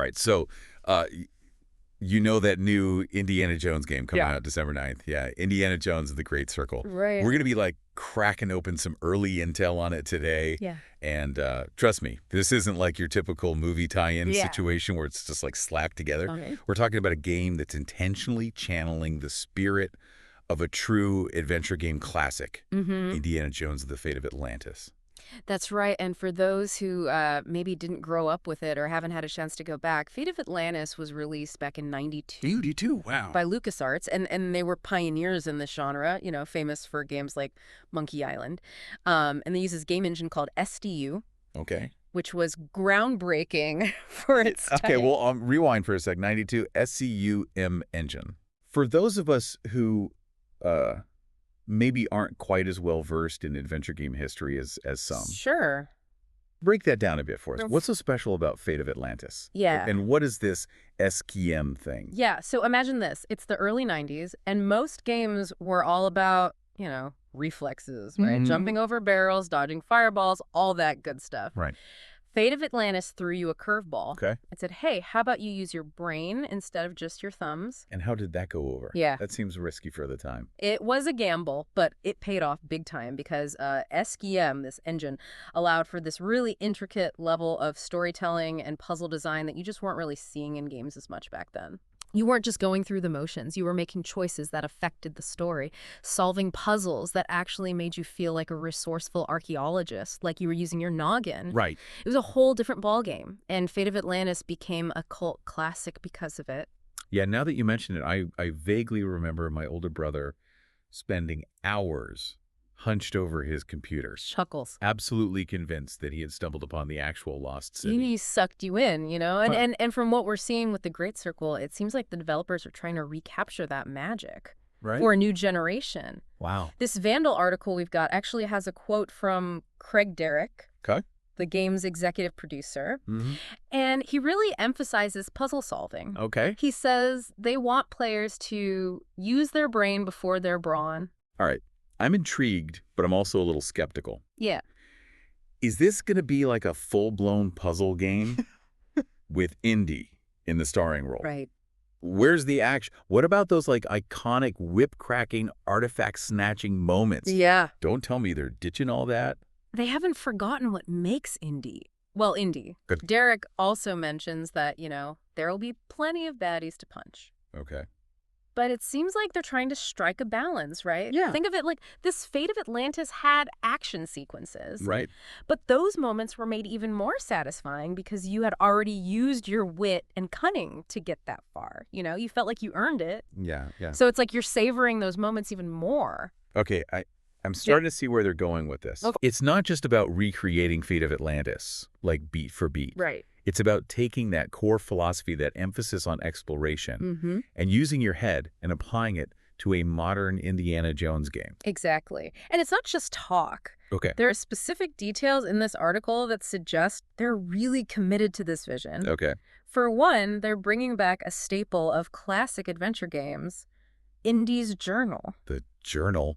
right, so you know that new Indiana Jones game coming Yeah. out December 9th. Yeah, Indiana Jones and the Great Circle. Right. We're going to be like cracking open some early intel on it today. Yeah. And trust me, this isn't like your typical movie tie-in Yeah. situation where it's just like slapped together. Okay. We're talking about a game that's intentionally channeling the spirit of a true adventure game classic, Indiana Jones and the Fate of Atlantis. That's right. And for those who maybe didn't grow up with it or haven't had a chance to go back, Fate of Atlantis was released back in '92. 92, wow. By LucasArts, and they were pioneers in this genre, you know, famous for games like Monkey Island. And they use this game engine called SDU. Okay. Which was groundbreaking for its time. Okay, well, rewind for a sec. 92, SCUM engine. For those of us who maybe aren't quite as well versed in adventure game history as some. Sure. Break that down a bit for us. What's so special about Fate of Atlantis? Yeah. And what is this SKM thing? Yeah, so imagine this. It's the early 90s, and most games were all about, you know, reflexes, right? Jumping over barrels, dodging fireballs, all that good stuff. Right. Fate of Atlantis threw you a curveball. Okay. It said, hey, how about you use your brain instead of just your thumbs? And how did that go over? Yeah. That seems risky for the time. It was a gamble, but it paid off big time because SKM, this engine, allowed for this really intricate level of storytelling and puzzle design that you just weren't really seeing in games as much back then. You weren't just going through the motions. You were making choices that affected the story, solving puzzles that actually made you feel like a resourceful archaeologist, like you were using your noggin. Right. It was a whole different ballgame, and Fate of Atlantis became a cult classic because of it. Yeah, now that you mention it, I vaguely remember my older brother spending hours hunched over his computer. Chuckles. Absolutely convinced that he had stumbled upon the actual lost city. He sucked you in, you know? And from what we're seeing with the Great Circle, it seems like the developers are trying to recapture that magic for a new generation. Wow. This Vandal article we've got actually has a quote from Craig Derrick, the game's executive producer, and he really emphasizes puzzle solving. Okay. He says they want players to use their brain before their brawn. All right. I'm intrigued, but I'm also a little skeptical. Yeah. Is this going to be like a full-blown puzzle game with Indy in the starring role? Right. Where's the action? What about those like iconic whip-cracking, artifact-snatching moments? Yeah. Don't tell me they're ditching all that. They haven't forgotten what makes Indy. Well, Indy. Good. Derek also mentions that, you know, there will be plenty of baddies to punch. Okay. But it seems like they're trying to strike a balance, right? Yeah. Think of it like this Fate of Atlantis had action sequences. Right. But those moments were made even more satisfying because you had already used your wit and cunning to get that far. You know, you felt like you earned it. Yeah, yeah. So it's like you're savoring those moments even more. Okay, I'm starting to see where they're going with this. Okay. It's not just about recreating Fate of Atlantis, like beat for beat. Right. It's about taking that core philosophy, that emphasis on exploration, and using your head and applying it to a modern Indiana Jones game. Exactly. And it's not just talk. Okay. There are specific details in this article that suggest they're really committed to this vision. Okay. For one, they're bringing back a staple of classic adventure games, Indy's journal. The journal?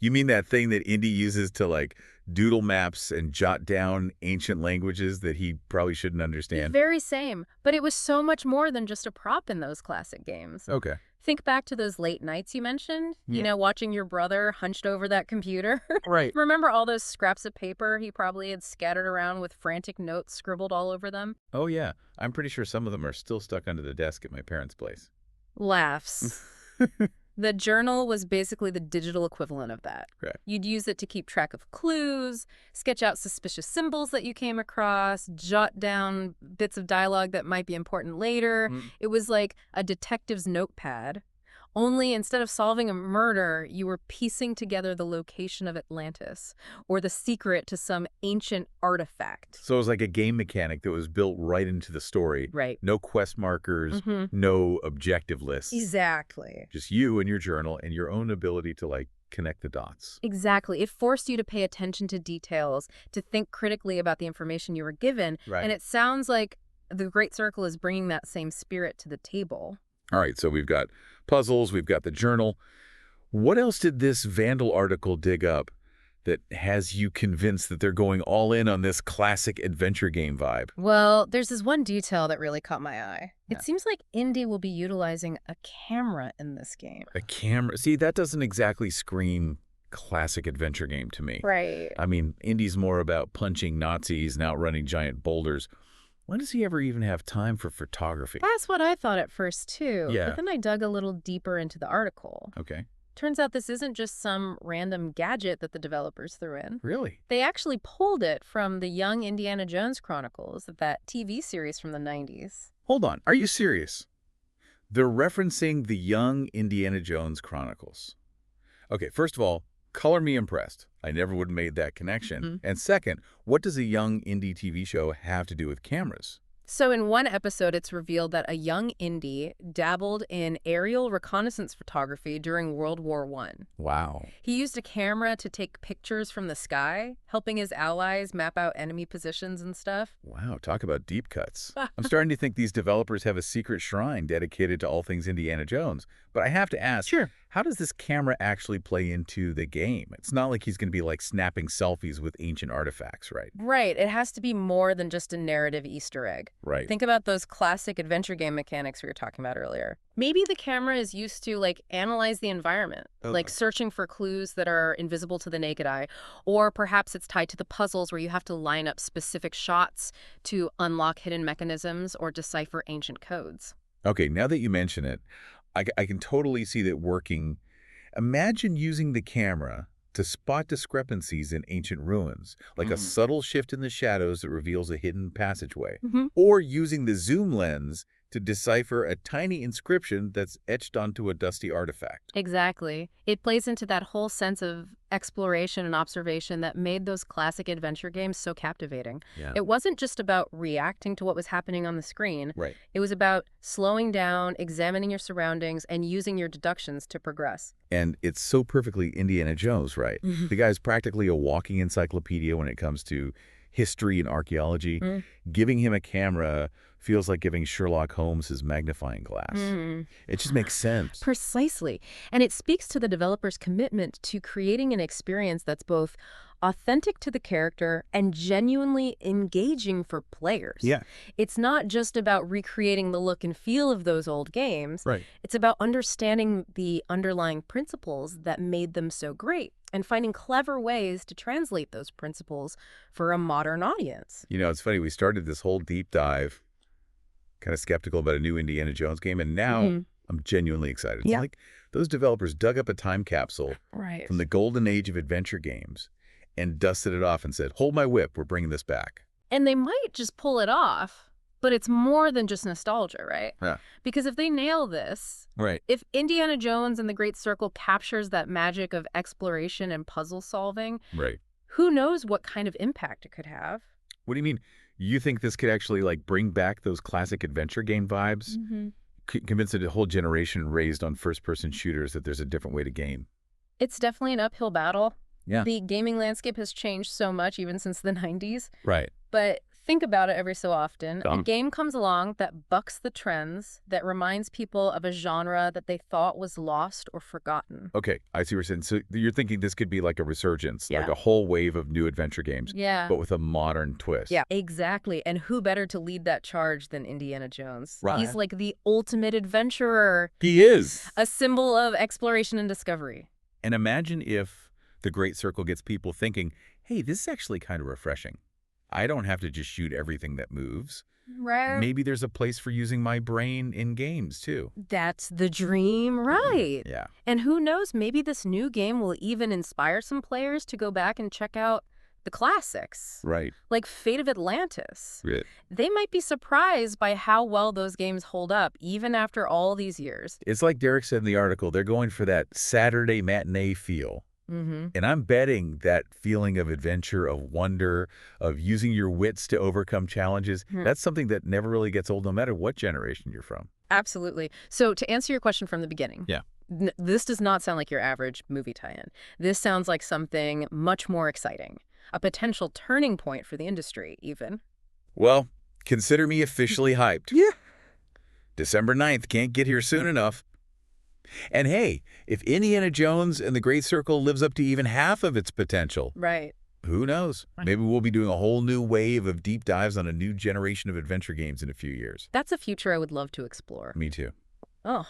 You mean that thing that Indy uses to, like, doodle maps and jot down ancient languages that he probably shouldn't understand? The very same. But it was so much more than just a prop in those classic games. Okay. Think back to those late nights you mentioned, you know, watching your brother hunched over that computer. Right. Remember all those scraps of paper he probably had scattered around with frantic notes scribbled all over them? Oh, yeah. I'm pretty sure some of them are still stuck under the desk at my parents' place. Laughs. The journal was basically the digital equivalent of that. Right. You'd use it to keep track of clues, sketch out suspicious symbols that you came across, jot down bits of dialogue that might be important later. It was like a detective's notepad. Only instead of solving a murder, you were piecing together the location of Atlantis or the secret to some ancient artifact. So it was like a game mechanic that was built right into the story. Right. No quest markers, no objective lists. Exactly. Just you and your journal and your own ability to, like, connect the dots. Exactly. It forced you to pay attention to details, to think critically about the information you were given. Right. And it sounds like the Great Circle is bringing that same spirit to the table. All right, so we've got puzzles, we've got the journal. What else did this Vandal article dig up that has you convinced that they're going all in on this classic adventure game vibe? Well, there's this one detail that really caught my eye. Yeah. It seems like Indy will be utilizing a camera in this game. A camera. See, that doesn't exactly scream classic adventure game to me. Right. I mean, Indy's more about punching Nazis and outrunning giant boulders. When does he ever even have time for photography? That's what I thought at first, too. Yeah. But then I dug a little deeper into the article. Okay. Turns out this isn't just some random gadget that the developers threw in. Really? They actually pulled it from the Young Indiana Jones Chronicles, that TV series from the 90s. Hold on. Are you serious? They're referencing the Young Indiana Jones Chronicles. Okay, first of all, color me impressed. I never would have made that connection. And second, what does a young indie TV show have to do with cameras? So in one episode, it's revealed that a young Indy dabbled in aerial reconnaissance photography during World War I. Wow. He used a camera to take pictures from the sky, helping his allies map out enemy positions and stuff. Wow, talk about deep cuts. I'm starting to think these developers have a secret shrine dedicated to all things Indiana Jones. But I have to ask, how does this camera actually play into the game? It's not like he's going to be like snapping selfies with ancient artifacts, right? Right. It has to be more than just a narrative Easter egg. Right. Think about those classic adventure game mechanics we were talking about earlier. Maybe the camera is used to analyze the environment, searching for clues that are invisible to the naked eye. Or perhaps it's tied to the puzzles where you have to line up specific shots to unlock hidden mechanisms or decipher ancient codes. Okay, now that you mention it, I can totally see that working. Imagine using the camera to spot discrepancies in ancient ruins, like a subtle shift in the shadows that reveals a hidden passageway, or using the zoom lens to decipher a tiny inscription that's etched onto a dusty artifact. Exactly. It plays into that whole sense of exploration and observation that made those classic adventure games so captivating. Yeah. It wasn't just about reacting to what was happening on the screen. Right. It was about slowing down, examining your surroundings, and using your deductions to progress. And it's so perfectly Indiana Jones, right? The guy's practically a walking encyclopedia when it comes to history and archaeology. Giving him a camera feels like giving Sherlock Holmes his magnifying glass. It just makes sense. Precisely. And it speaks to the developer's commitment to creating an experience that's both authentic to the character and genuinely engaging for players. Yeah. It's not just about recreating the look and feel of those old games. Right. It's about understanding the underlying principles that made them so great and finding clever ways to translate those principles for a modern audience. You know, it's funny. We started this whole deep dive kind of skeptical about a new Indiana Jones game, and now I'm genuinely excited. It's like those developers dug up a time capsule from the golden age of adventure games and dusted it off and said, hold my whip, we're bringing this back. And they might just pull it off, but it's more than just nostalgia, right? Yeah. Because if they nail this, Right. if Indiana Jones and the Great Circle captures that magic of exploration and puzzle solving, Right. who knows what kind of impact it could have? What do you mean? You think this could actually bring back those classic adventure game vibes? Convince a whole generation raised on first-person shooters that there's a different way to game? It's definitely an uphill battle. Yeah. The gaming landscape has changed so much even since the 90s. Right. But think about it every so often. A game comes along that bucks the trends, that reminds people of a genre that they thought was lost or forgotten. Okay, I see what you're saying. So you're thinking this could be like a resurgence, like Yeah. a whole wave of new adventure games, Yeah. but with a modern twist. Yeah, exactly. And who better to lead that charge than Indiana Jones? Right. He's like the ultimate adventurer, He is. a symbol of exploration and discovery. And imagine if the Great Circle gets people thinking, hey, this is actually kind of refreshing. I don't have to just shoot everything that moves. Right. Maybe there's a place for using my brain in games, too. That's the dream, right? Yeah. And who knows, maybe this new game will even inspire some players to go back and check out the classics. Right. Like Fate of Atlantis. Right. They might be surprised by how well those games hold up, even after all these years. It's like Derek said in the article, they're going for that Saturday matinee feel. And I'm betting that feeling of adventure, of wonder, of using your wits to overcome challenges, that's something that never really gets old no matter what generation you're from. Absolutely. So to answer your question from the beginning, Yeah. This does not sound like your average movie tie-in. This sounds like something much more exciting, a potential turning point for the industry, even. Well, consider me officially hyped. Yeah. December 9th can't get here soon enough. And hey, if Indiana Jones and the Great Circle lives up to even half of its potential, Right. who knows? Maybe we'll be doing a whole new wave of deep dives on a new generation of adventure games in a few years. That's a future I would love to explore. Me too. Oh.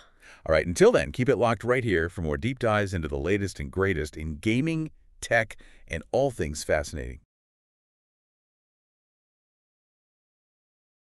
All right, until then, keep it locked right here for more deep dives into the latest and greatest in gaming, tech, and all things fascinating.